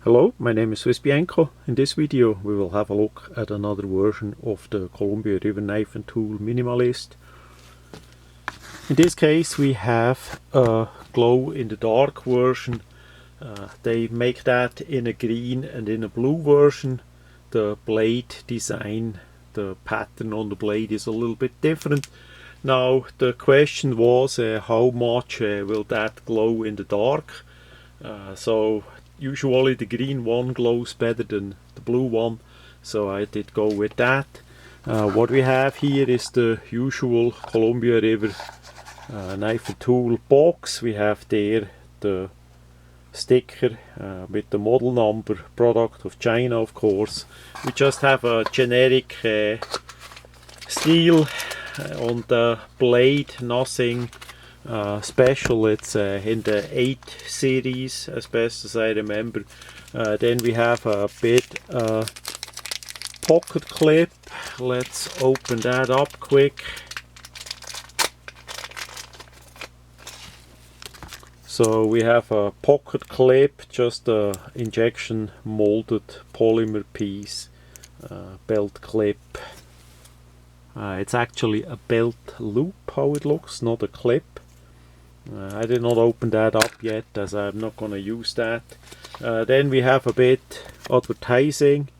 Hello, my name is Swiss Bianco. In this video we will have a look at another version of the Columbia River knife and tool minimalist. In this case we have a glow in the dark version. They make that in a green and in a blue version. The blade design, the pattern on the blade is a little bit different. Now the question was how much will that glow in the dark? So usually the green one glows better than the blue one, so I did go with that. What we have here is the usual Columbia River knife and tool box. We have there the sticker with the model number, product of China of course. We just have a generic steel on the blade, nothing special. It's in the 8 series as best as I remember. Then we have a bit pocket clip. Let's open that up quick. So we have a pocket clip, just a injection molded polymer piece, belt clip. It's actually a belt loop, how it looks, not a clip. I did not open that up yet as I'm not gonna use that. Then we have a bit advertising.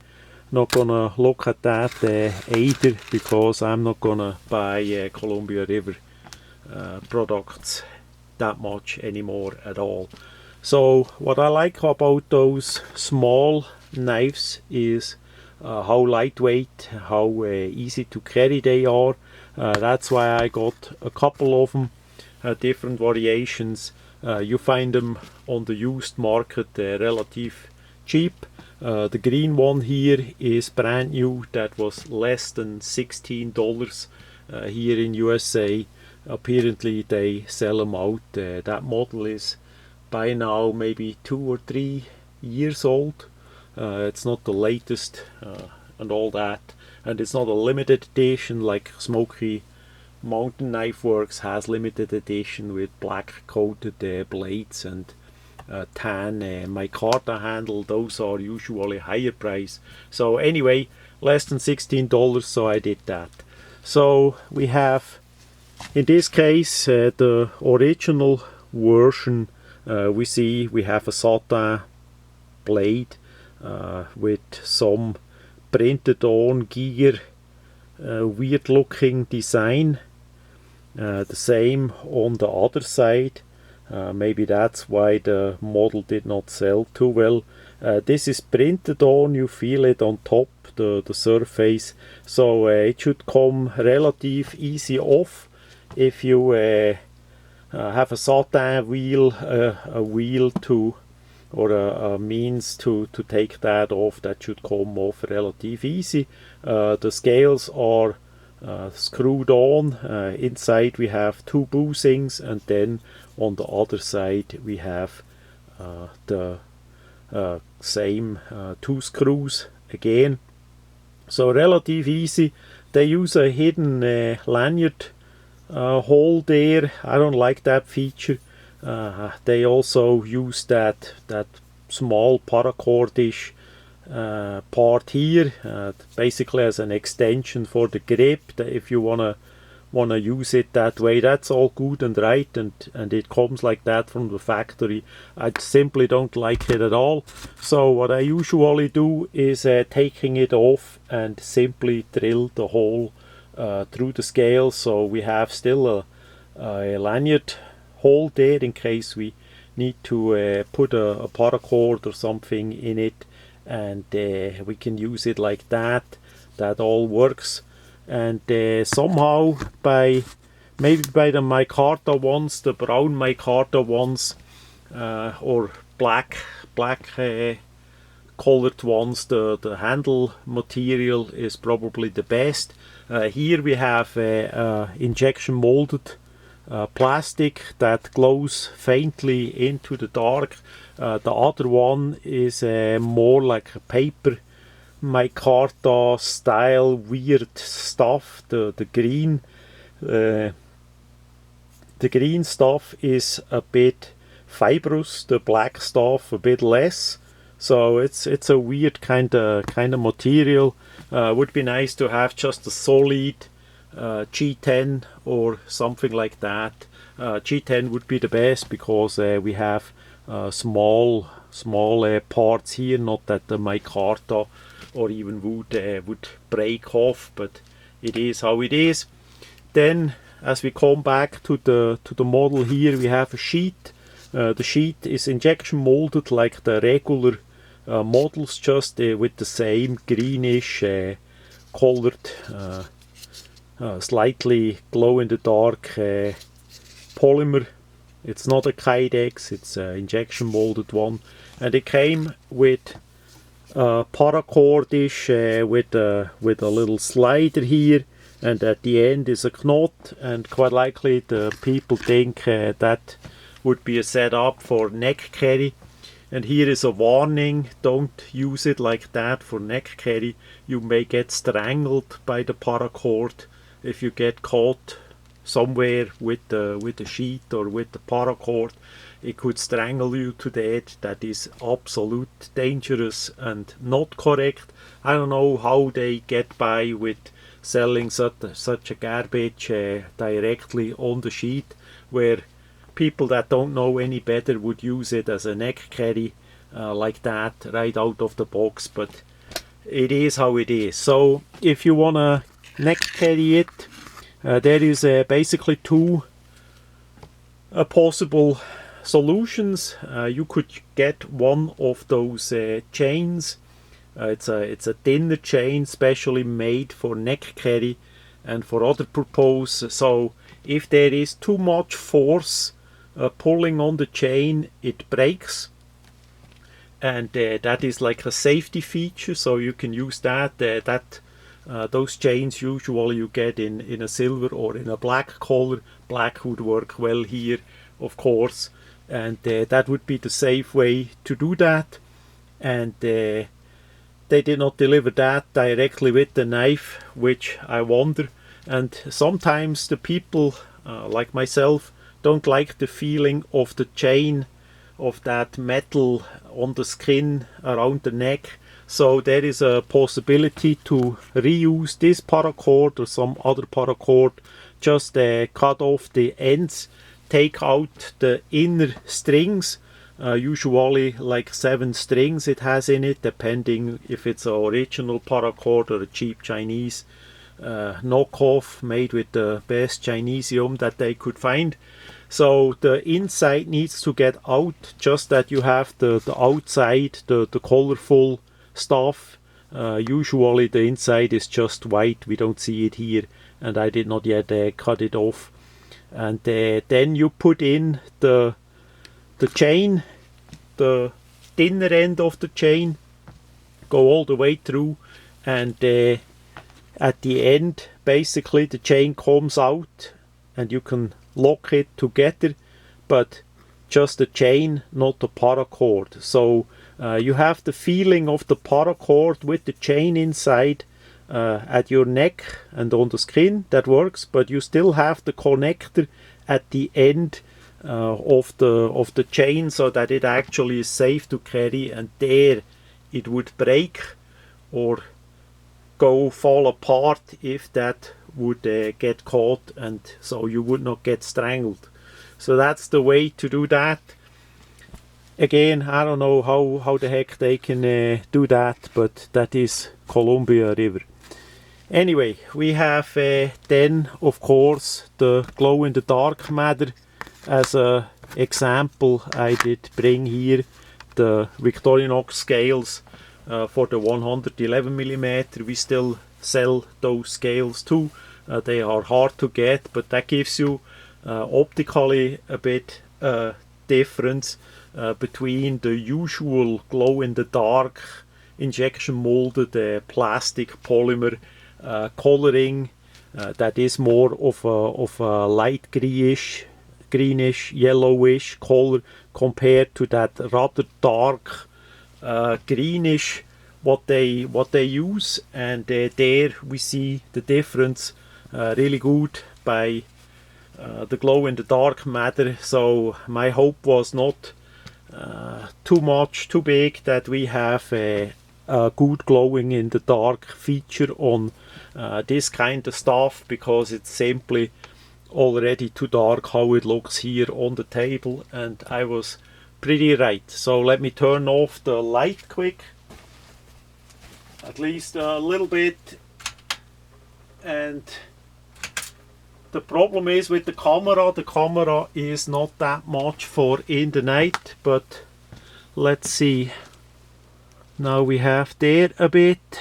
Not gonna look at that either because I'm not gonna buy Columbia River products that much anymore at all. So what I like about those small knives is how lightweight, how easy to carry they are. That's why I got a couple of them. Different variations. You find them on the used market relative cheap. The green one here is brand new. That was less than $16 here in USA. Apparently they sell them out. That model is by now maybe 2 or 3 years old. It's not the latest and all that, and it's not a limited edition like Smoky Mountain Knife Works has limited edition with black coated blades and tan micarta handle. Those are usually higher price. So anyway, less than $16, so I did that. So we have in this case the original version. We have a satin blade with some printed on gear, weird looking design. The same on the other side. Maybe that's why the model did not sell too well. This is printed on, you feel it on top, the surface, so it should come relative easy off. If you have a satin wheel, a wheel to or a means to take that off, that should come off relative easy. The scales are screwed on. Inside we have 2 boosings, and then on the other side we have the same 2 screws again. So relative easy. They use a hidden lanyard hole there. I don't like that feature. They also use that small paracord-ish part here, basically as an extension for the grip. If you wanna use it that way, that's all good and right, and it comes like that from the factory. I simply don't like it at all. So what I usually do is taking it off and simply drill the hole through the scale, so we have still a lanyard hole there in case we need to put a paracord or something in it, and we can use it like that. That all works. And somehow maybe by the micarta ones, the brown micarta ones, or black colored ones, the handle material is probably the best. Here we have injection molded plastic that glows faintly into the dark. The other one is more like a paper micarta style weird stuff. The green stuff is a bit fibrous, the black stuff a bit less. So it's a weird kind of material. Would be nice to have just a solid G10 or something like that. G10 would be the best because we have small parts here, not that the micarta or even would break off, but it is how it is. Then as we come back to the model here, we have a sheet. The sheet is injection molded like the regular models, just with the same greenish colored slightly glow in the dark polymer. It's not a Kydex, it's an injection molded one, and it came with paracordish with a little slider here, and at the end is a knot, and quite likely the people think that would be a setup for neck carry. And here is a warning: don't use it like that for neck carry. You may get strangled by the paracord if you get caught somewhere with the sheet or with the paracord. It could strangle you to death. That is absolute dangerous and not correct. I don't know how they get by with selling such a garbage directly on the sheet, where people that don't know any better would use it as a neck carry like that right out of the box. But it is how it is. So if you wanna neck carry it, there is basically two possible solutions. You could get one of those chains. It's a thinner chain specially made for neck carry and for other purpose. So if there is too much force pulling on the chain, it breaks, and that is like a safety feature, so you can use that. Those chains usually you get in a silver or in a black color. Black would work well here, of course, and that would be the safe way to do that. And they did not deliver that directly with the knife, which I wonder. And sometimes the people like myself don't like the feeling of the chain, of that metal on the skin around the neck. So there is a possibility to reuse this paracord or some other paracord. Just cut off the ends, take out the inner strings, usually like 7 strings it has in it, depending if it's an original paracord or a cheap Chinese knockoff made with the best Chinesium that they could find. So the inside needs to get out, just that you have the outside, the colorful stuff. Usually the inside is just white, we don't see it here, and I did not yet cut it off. And then you put in the chain, the thinner end of the chain, go all the way through, and at the end basically the chain comes out and you can lock it together, but just the chain, not the paracord. So you have the feeling of the paracord with the chain inside at your neck and on the skin. That works, but you still have the connector at the end of the chain, so that it actually is safe to carry, and there it would break or fall apart if that would get caught, and so you would not get strangled. So that's the way to do that. Again, I don't know how the heck they can do that, but that is Columbia River. Anyway, we have then of course the glow in the dark matter. As a example, I did bring here the Victorinox scales for the 111mm. We still sell those scales too. They are hard to get, but that gives you optically a bit difference between the usual glow in the dark injection molded plastic polymer coloring that is more of a light greenish yellowish color, compared to that rather dark greenish what they use. And there we see the difference really good by the glow in the dark matter. So my hope was not too big that we have a good glowing in the dark feature on this kind of stuff, because it's simply already too dark how it looks here on the table, and I was pretty right. So let me turn off the light quick, at least a little bit. And the problem is with the camera is not that much for in the night, but let's see. Now we have there a bit.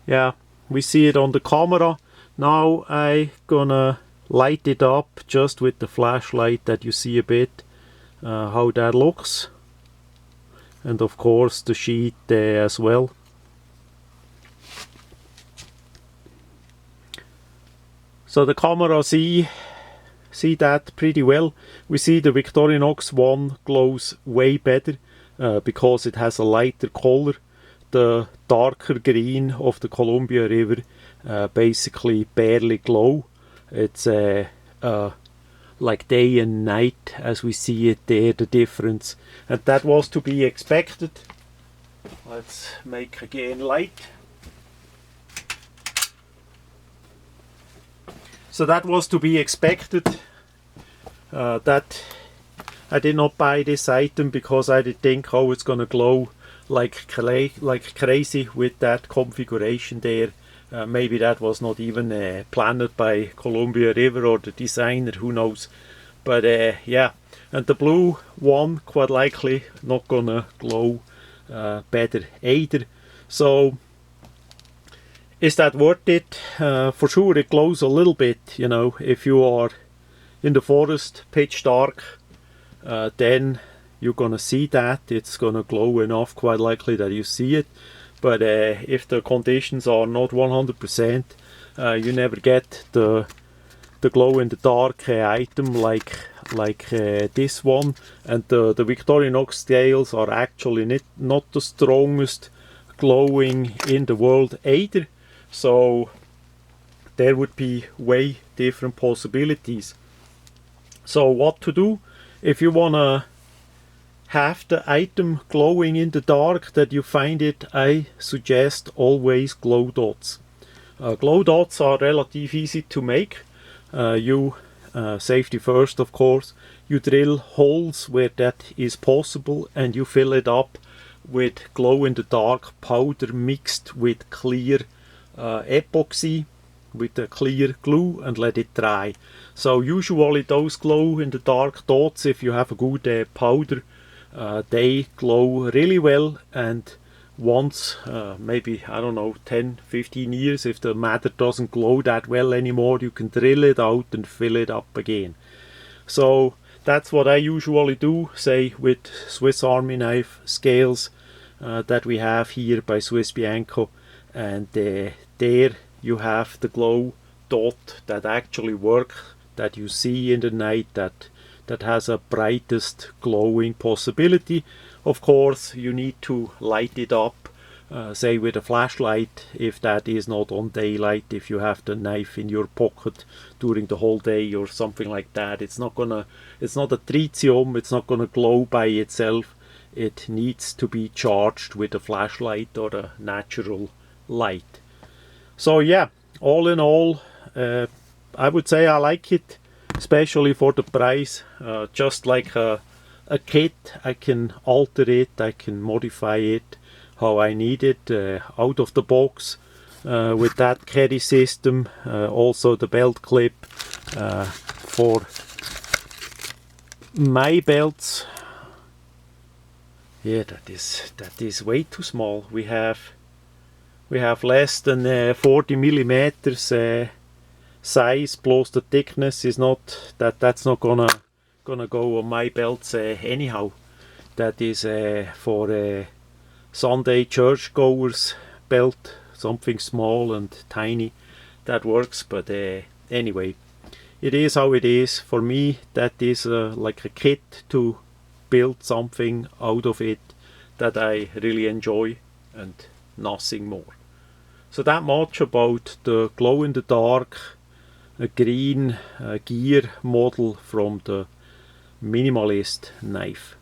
Yeah, we see it on the camera. Now I gonna light it up just with the flashlight, that you see a bit how that looks, and of course the sheet there as well. So the camera see that pretty well. We see the Victorinox one glows way better because it has a lighter color. The darker green of the Columbia River basically barely glow. It's like day and night as we see it there, the difference, and that was to be expected. Let's make again light. So that was to be expected. That I did not buy this item because I did think how it's gonna glow like crazy with that configuration there. Maybe that was not even planned by Columbia River or the designer, who knows. But yeah, and the blue one quite likely not gonna glow better either. So is that worth it? For sure it glows a little bit, you know, if you are in the forest, pitch dark, then you're gonna see that. It's gonna glow enough, quite likely, that you see it. But if the conditions are not 100%, you never get the glow in the dark item like this one. And the Victorinox scales are actually not the strongest glowing in the world either. So there would be way different possibilities. So what to do if you wanna have the item glowing in the dark, that you find it? I suggest always glow dots. Glow dots are relatively easy to make. Safety first, of course. You drill holes where that is possible, and you fill it up with glow in the dark powder mixed with clear epoxy, with a clear glue, and let it dry. So usually those glow in the dark dots, if you have a good powder, they glow really well. And once, maybe, I don't know, 10-15 years, if the matter doesn't glow that well anymore, you can drill it out and fill it up again. So that's what I usually do, say with Swiss Army knife scales that we have here by Swiss Bianco. And there you have the glow dot that actually work, that you see in the night, that has a brightest glowing possibility. Of course you need to light it up, say with a flashlight, if that is not on daylight. If you have the knife in your pocket during the whole day or something like that, it's not a tritium, it's not gonna glow by itself. It needs to be charged with a flashlight or a natural light. So yeah, all in all, I would say I like it, especially for the price. Just like a kit, I can alter it, I can modify it how I need it, out of the box, with that carry system. Also the belt clip for my belts. Yeah, that is way too small. We have less than 40 millimeters size, plus the thickness is not that's not gonna go on my belts anyhow. That is for a Sunday churchgoers belt, something small and tiny, that works. But anyway, it is how it is. For me, that is like a kit to build something out of it that I really enjoy, and nothing more. So that much about the glow in the dark green gear model from the Minimalist knife.